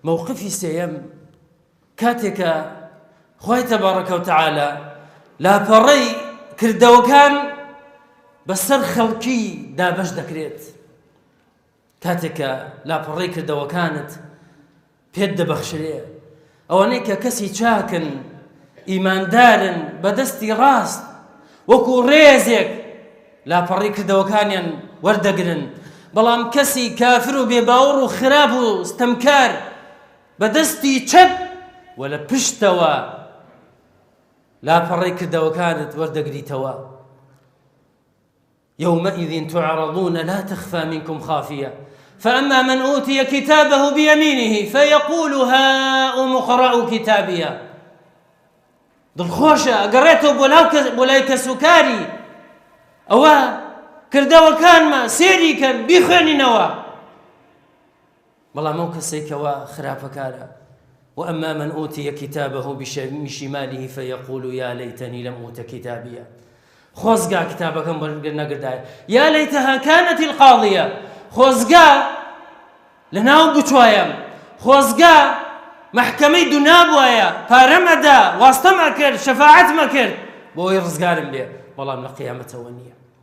موقفی سێیەم کاتێکە خوای تەبارەکە و تەعالە لاپەڕەی کردەوەکان بەسەر خەڵکی دابەش دەکرێت. کاتێکە لاپەڕەی کردەوەکانت پێت دەبەخشرێ، ئەوانەی کە کەسی چاکن ئیماندارن بەدەستی ڕاست وەکو ڕێزێک لاپەڕەی کردەوەکانیان وەردەگرن، بەڵام کەسی کافر و بێباوەڕ و خراپ و ستەمکار بەدەستی چەپ وە لە پشتەوە لاپەڕەی کردەوەکانت وەردەگریتەوە. يومئذ تعرضون لا تخفى منكم خافية فأما من أوتي كتابه بيمينه فيقول هاؤم اقرءوا كتابيه. دڵخۆشە ئەگەڕێتەوە بۆ لای کەسوکاری ئەوە کردەوەکانمە سێریکەن بیخوێنینەوە، بەڵام ئەو کەسێکەوە خراپەکارە. وأما من أوتي كتابه بشماله فيقول يا ليتني لم أوت كتابيه. خۆزگا کتابەکەم نەگردایە، یا لەیتەها کانەت القاضیە، خۆزگا لە ناو بچوایەم، خۆزگا محکەمەی دونا بووایە، پارەمەدا، واستەمە کرد، شەفاعەتمە کرد بۆ ئەوەی ڕزگارم بێ، بەڵام لە قیامەتەوە نییە.